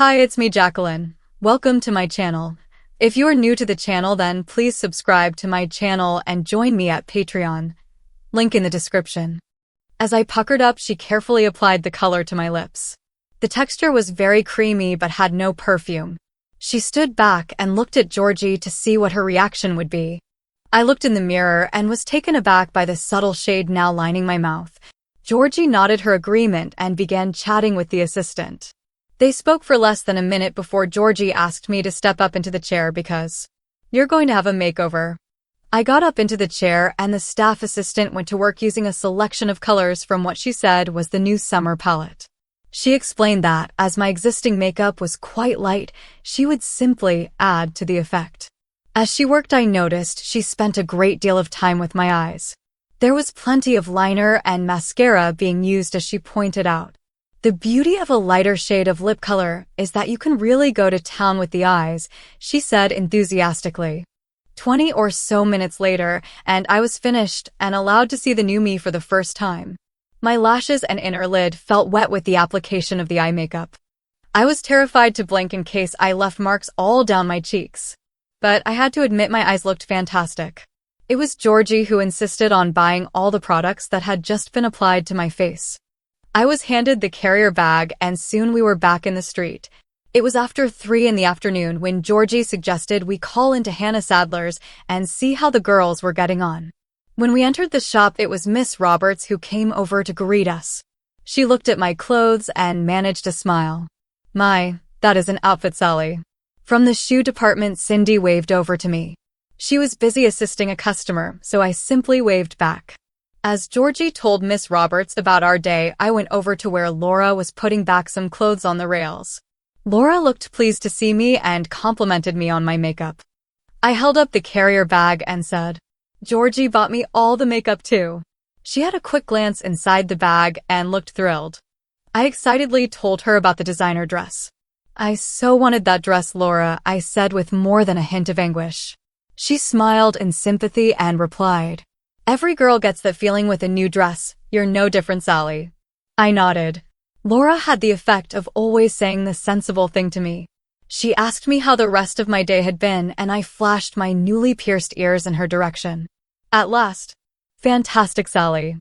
Hi, it's me, Jacqueline. Welcome to my channel. If you are new to the channel, then please subscribe to my channel and join me at Patreon. Link in the description. As I puckered up, she carefully applied the color to my lips. The texture was very creamy but had no perfume. She stood back and looked at Georgie to see what her reaction would be. I looked in the mirror and was taken aback by the subtle shade now lining my mouth. Georgie nodded her agreement and began chatting with the assistant. They spoke for less than a minute before Georgie asked me to step up into the chair because you're going to have a makeover. I got up into the chair and the staff assistant went to work using a selection of colors from what she said was the new summer palette. She explained that, as my existing makeup was quite light, she would simply add to the effect. As she worked, I noticed she spent a great deal of time with my eyes. There was plenty of liner and mascara being used, as she pointed out. The beauty of a lighter shade of lip color is that you can really go to town with the eyes, she said enthusiastically. 20 or so minutes later, and I was finished and allowed to see the new me for the first time. My lashes and inner lid felt wet with the application of the eye makeup. I was terrified to blink in case I left marks all down my cheeks. But I had to admit my eyes looked fantastic. It was Georgie who insisted on buying all the products that had just been applied to my face. I was handed the carrier bag and soon we were back in the street. It was after 3 in the afternoon when Georgie suggested we call into Hannah Sadler's and see how the girls were getting on. When we entered the shop, it was Miss Roberts who came over to greet us. She looked at my clothes and managed a smile. My, that is an outfit, Sally. From the shoe department, Cindy waved over to me. She was busy assisting a customer, so I simply waved back. As Georgie told Miss Roberts about our day, I went over to where Laura was putting back some clothes on the rails. Laura looked pleased to see me and complimented me on my makeup. I held up the carrier bag and said, "Georgie bought me all the makeup too." She had a quick glance inside the bag and looked thrilled. I excitedly told her about the designer dress. "I so wanted that dress, Laura," I said with more than a hint of anguish. She smiled in sympathy and replied, "Every girl gets that feeling with a new dress. You're no different, Sally." I nodded. Laura had the effect of always saying the sensible thing to me. She asked me how the rest of my day had been, and I flashed my newly pierced ears in her direction. At last. "Fantastic, Sally.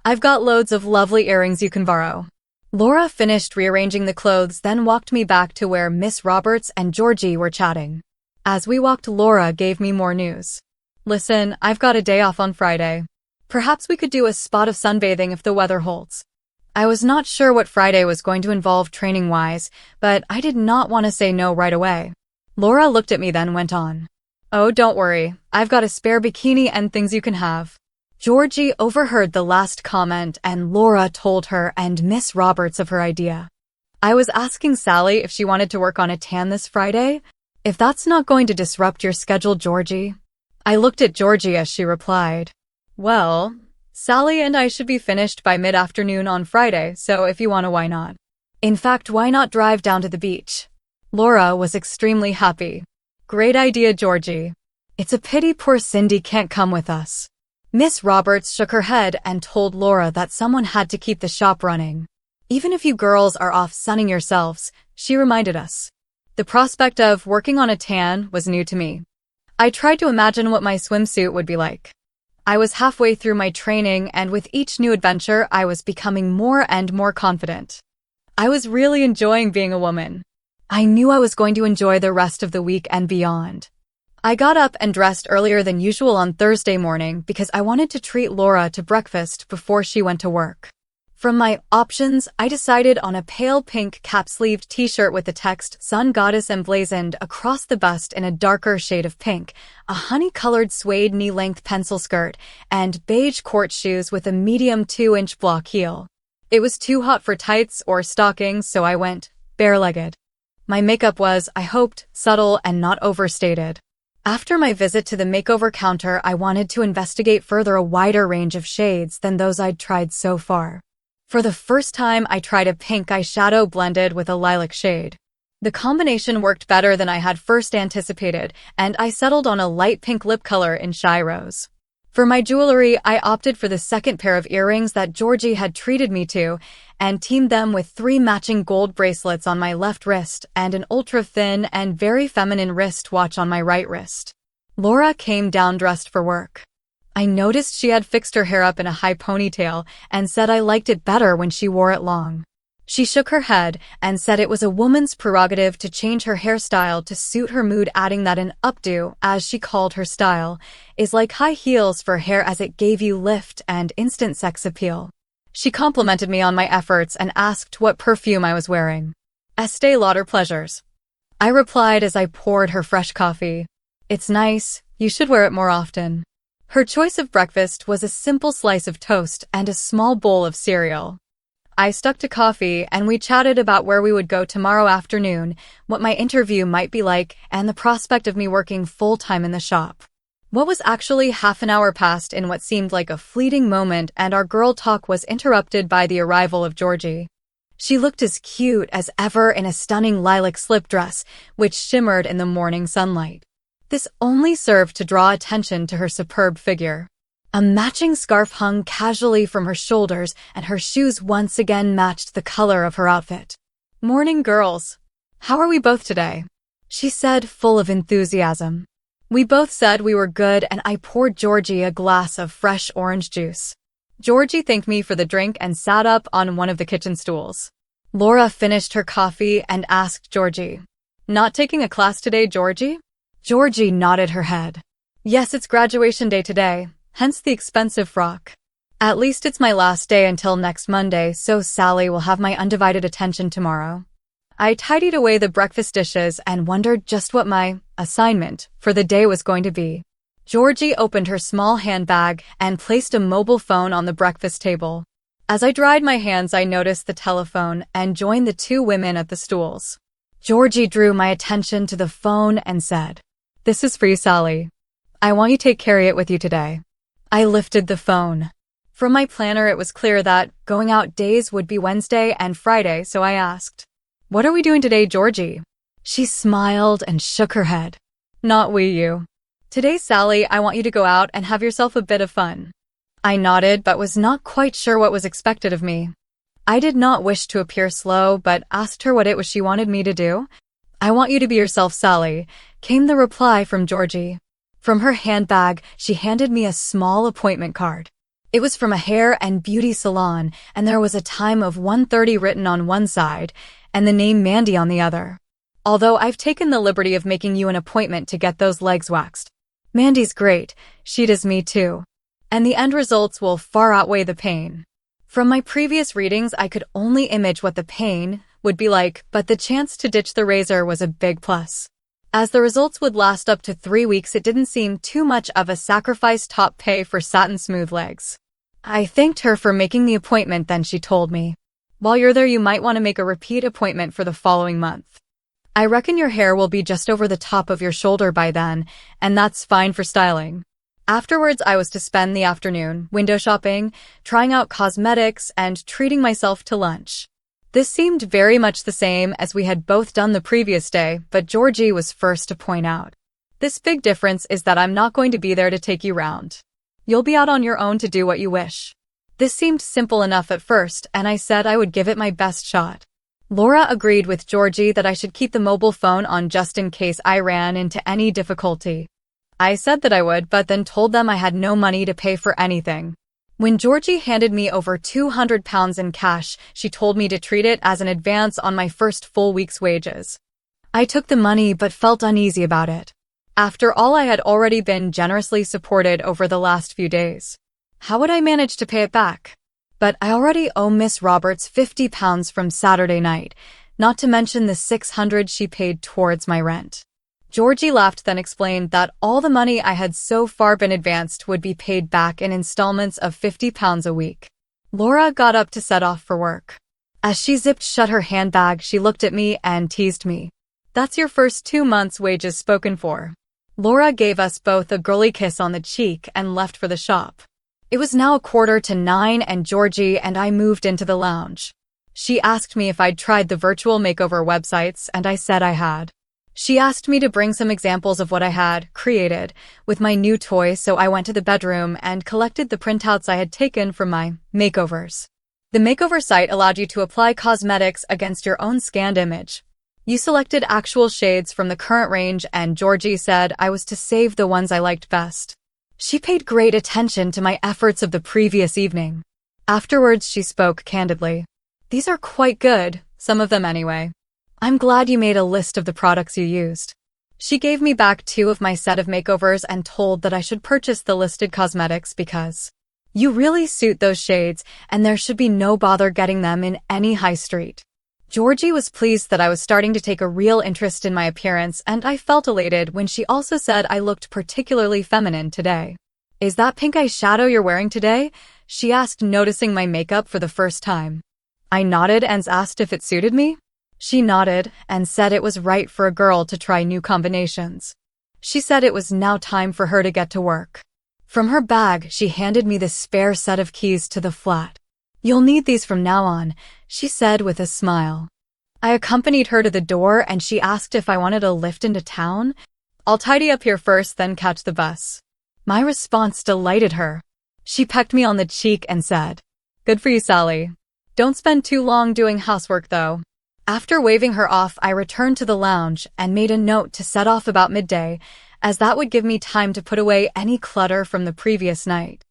I've got loads of lovely earrings you can borrow." Laura finished rearranging the clothes, then walked me back to where Miss Roberts and Georgie were chatting. As we walked, Laura gave me more news. "Listen, I've got a day off on Friday. Perhaps we could do a spot of sunbathing if the weather holds." I was not sure what Friday was going to involve training-wise, but I did not want to say no right away. Laura looked at me then went on. "Oh, don't worry. I've got a spare bikini and things you can have." Georgie overheard the last comment and Laura told her and Miss Roberts of her idea. I was asking Sally if she wanted to work on a tan this Friday. "If that's not going to disrupt your schedule, Georgie." I looked at Georgie as she replied, "Well, Sally and I should be finished by mid-afternoon on Friday, so if you want to, why not? In fact, why not drive down to the beach?" Laura was extremely happy. "Great idea, Georgie. It's a pity poor Cindy can't come with us." Miss Roberts shook her head and told Laura that someone had to keep the shop running. "Even if you girls are off sunning yourselves," she reminded us. The prospect of working on a tan was new to me. I tried to imagine what my swimsuit would be like. I was halfway through my training, and with each new adventure, I was becoming more and more confident. I was really enjoying being a woman. I knew I was going to enjoy the rest of the week and beyond. I got up and dressed earlier than usual on Thursday morning because I wanted to treat Laura to breakfast before she went to work. From my options, I decided on a pale pink cap-sleeved t-shirt with the text "Sun Goddess" emblazoned across the bust in a darker shade of pink, a honey-colored suede knee-length pencil skirt, and beige court shoes with a medium 2-inch block heel. It was too hot for tights or stockings, so I went bare-legged. My makeup was, I hoped, subtle and not overstated. After my visit to the makeover counter, I wanted to investigate further a wider range of shades than those I'd tried so far. For the first time, I tried a pink eyeshadow blended with a lilac shade. The combination worked better than I had first anticipated, and I settled on a light pink lip color in Shy Rose. For my jewelry, I opted for the second pair of earrings that Georgie had treated me to and teamed them with 3 matching gold bracelets on my left wrist and an ultra-thin and very feminine wristwatch on my right wrist. Laura came down dressed for work. I noticed she had fixed her hair up in a high ponytail and said I liked it better when she wore it long. She shook her head and said it was a woman's prerogative to change her hairstyle to suit her mood, adding that an updo, as she called her style, is like high heels for hair as it gave you lift and instant sex appeal. She complimented me on my efforts and asked what perfume I was wearing. Estee Lauder Pleasures. I replied as I poured her fresh coffee. It's nice, you should wear it more often. Her choice of breakfast was a simple slice of toast and a small bowl of cereal. I stuck to coffee and we chatted about where we would go tomorrow afternoon, what my interview might be like, and the prospect of me working full-time in the shop. What was actually half an hour passed in what seemed like a fleeting moment, and our girl talk was interrupted by the arrival of Georgie. She looked as cute as ever in a stunning lilac slip dress, which shimmered in the morning sunlight. This only served to draw attention to her superb figure. A matching scarf hung casually from her shoulders, and her shoes once again matched the color of her outfit. "Morning, girls. How are we both today?" she said, full of enthusiasm. We both said we were good, and I poured Georgie a glass of fresh orange juice. Georgie thanked me for the drink and sat up on one of the kitchen stools. Laura finished her coffee and asked Georgie, "Not taking a class today, Georgie?" Georgie nodded her head. "Yes, it's graduation day today, hence the expensive frock. At least it's my last day until next Monday, so Sally will have my undivided attention tomorrow." I tidied away the breakfast dishes and wondered just what my assignment for the day was going to be. Georgie opened her small handbag and placed a mobile phone on the breakfast table. As I dried my hands, I noticed the telephone and joined the 2 women at the stools. Georgie drew my attention to the phone and said, "This is for you, Sally. I want you to take carry it with you today." I lifted the phone. From my planner, it was clear that going out days would be Wednesday and Friday, so I asked, "What are we doing today, Georgie?" She smiled and shook her head. "Not we, you. Today, Sally, I want you to go out and have yourself a bit of fun." I nodded but was not quite sure what was expected of me. I did not wish to appear slow, but asked her what it was she wanted me to do. "I want you to be yourself, Sally," came the reply from Georgie. From her handbag, she handed me a small appointment card. It was from a hair and beauty salon, and there was a time of 1:30 written on one side and the name Mandy on the other. "Although I've taken the liberty of making you an appointment to get those legs waxed. Mandy's great, she does me too. And the end results will far outweigh the pain." From my previous readings, I could only image what the pain would be like, but the chance to ditch the razor was a big plus. As the results would last up to 3 weeks, it didn't seem too much of a sacrifice top pay for satin smooth legs. I thanked her for making the appointment, then she told me, "While you're there, you might want to make a repeat appointment for the following month. I reckon your hair will be just over the top of your shoulder by then, and that's fine for styling." Afterwards, I was to spend the afternoon window shopping, trying out cosmetics, and treating myself to lunch. This seemed very much the same as we had both done the previous day, but Georgie was first to point out, "This big difference is that I'm not going to be there to take you round. You'll be out on your own to do what you wish." This seemed simple enough at first, and I said I would give it my best shot. Laura agreed with Georgie that I should keep the mobile phone on just in case I ran into any difficulty. I said that I would, but then told them I had no money to pay for anything. When Georgie handed me over £200 in cash, she told me to treat it as an advance on my first full week's wages. I took the money but felt uneasy about it. After all, I had already been generously supported over the last few days. How would I manage to pay it back? But I already owe Miss Roberts £50 from Saturday night, not to mention the £600 she paid towards my rent. Georgie laughed, then explained that all the money I had so far been advanced would be paid back in installments of £50 a week. Laura got up to set off for work. As she zipped shut her handbag, she looked at me and teased me. "That's your first 2 months' wages spoken for." Laura gave us both a girly kiss on the cheek and left for the shop. It was now 8:45 and Georgie and I moved into the lounge. She asked me if I'd tried the virtual makeover websites, and I said I had. She asked me to bring some examples of what I had created with my new toy, so I went to the bedroom and collected the printouts I had taken from my makeovers. The Makeover site allowed you to apply cosmetics against your own scanned image. You selected actual shades from the current range, and Georgie said I was to save the ones I liked best. She paid great attention to my efforts of the previous evening. Afterwards, she spoke candidly. "These are quite good, some of them anyway. I'm glad you made a list of the products you used." She gave me back 2 of my set of makeovers and told that I should purchase the listed cosmetics because you really suit those shades and there should be no bother getting them in any high street. Georgie was pleased that I was starting to take a real interest in my appearance, and I felt elated when she also said I looked particularly feminine today. "Is that pink eyeshadow you're wearing today?" she asked, noticing my makeup for the first time. I nodded and asked if it suited me. She nodded and said it was right for a girl to try new combinations. She said it was now time for her to get to work. From her bag, she handed me the spare set of keys to the flat. "You'll need these from now on," she said with a smile. I accompanied her to the door and she asked if I wanted a lift into town. "I'll tidy up here first, then catch the bus." My response delighted her. She pecked me on the cheek and said, "Good for you, Sally. Don't spend too long doing housework, though." After waving her off, I returned to the lounge and made a note to set off about midday, as that would give me time to put away any clutter from the previous night.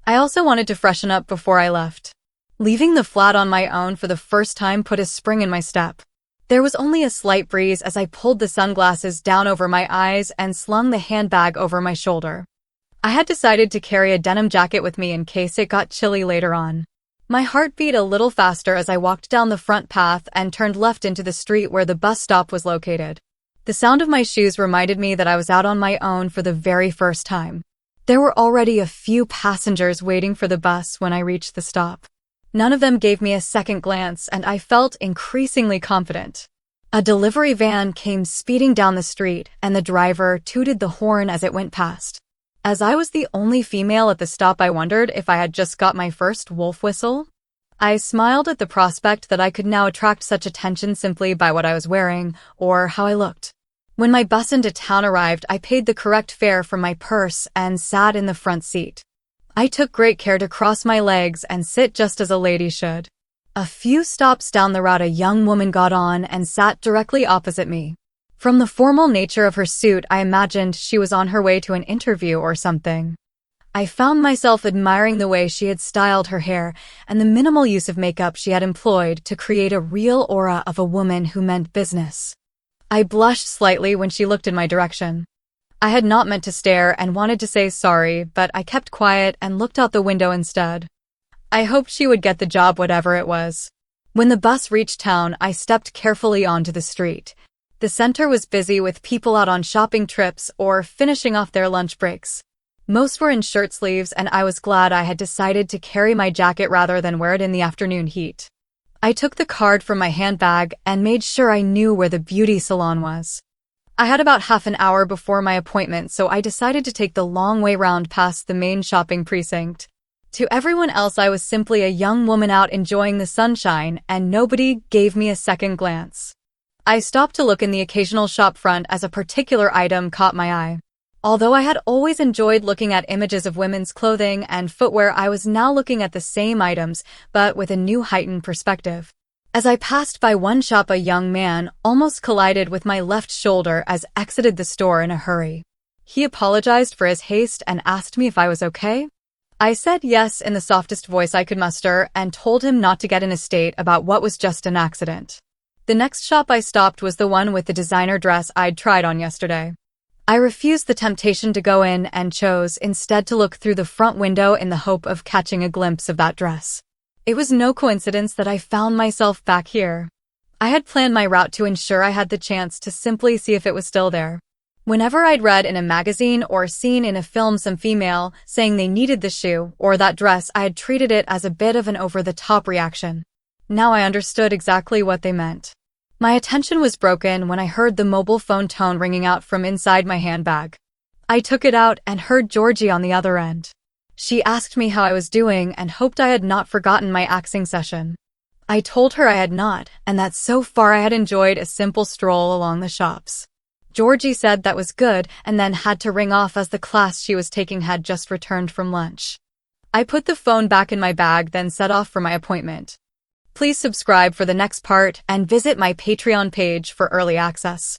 I also wanted to freshen up before I left. Leaving the flat on my own for the first time put a spring in my step. There was only a slight breeze as I pulled the sunglasses down over my eyes and slung the handbag over my shoulder. I had decided to carry a denim jacket with me in case it got chilly later on. My heart beat a little faster as I walked down the front path and turned left into the street where the bus stop was located. The sound of my shoes reminded me that I was out on my own for the very first time. There were already a few passengers waiting for the bus when I reached the stop. None of them gave me a second glance, and I felt increasingly confident. A delivery van came speeding down the street, and the driver tooted the horn as it went past. As I was the only female at the stop, I wondered if I had just got my first wolf whistle. I smiled at the prospect that I could now attract such attention simply by what I was wearing or how I looked. When my bus into town arrived, I paid the correct fare from my purse and sat in the front seat. I took great care to cross my legs and sit just as a lady should. A few stops down the route, a young woman got on and sat directly opposite me. From the formal nature of her suit, I imagined she was on her way to an interview or something. I found myself admiring the way she had styled her hair and the minimal use of makeup she had employed to create a real aura of a woman who meant business. I blushed slightly when she looked in my direction. I had not meant to stare and wanted to say sorry, but I kept quiet and looked out the window instead. I hoped she would get the job, whatever it was. When the bus reached town, I stepped carefully onto the street. The center was busy with people out on shopping trips or finishing off their lunch breaks. Most were in shirt sleeves, and I was glad I had decided to carry my jacket rather than wear it in the afternoon heat. I took the card from my handbag and made sure I knew where the beauty salon was. I had about half an hour before my appointment, so I decided to take the long way round past the main shopping precinct. To everyone else, I was simply a young woman out enjoying the sunshine, and nobody gave me a second glance. I stopped to look in the occasional shop front as a particular item caught my eye. Although I had always enjoyed looking at images of women's clothing and footwear, I was now looking at the same items, but with a new heightened perspective. As I passed by one shop, a young man almost collided with my left shoulder as I exited the store in a hurry. He apologized for his haste and asked me if I was okay. I said yes in the softest voice I could muster and told him not to get in a state about what was just an accident. The next shop I stopped was the one with the designer dress I'd tried on yesterday. I refused the temptation to go in and chose instead to look through the front window in the hope of catching a glimpse of that dress. It was no coincidence that I found myself back here. I had planned my route to ensure I had the chance to simply see if it was still there. Whenever I'd read in a magazine or seen in a film some female saying they needed the shoe or that dress, I had treated it as a bit of an over-the-top reaction. Now I understood exactly what they meant. My attention was broken when I heard the mobile phone tone ringing out from inside my handbag. I took it out and heard Georgie on the other end. She asked me how I was doing and hoped I had not forgotten my axing session. I told her I had not, and that so far I had enjoyed a simple stroll along the shops. Georgie said that was good and then had to ring off as the class she was taking had just returned from lunch. I put the phone back in my bag, then set off for my appointment. Please subscribe for the next part and visit my Patreon page for early access.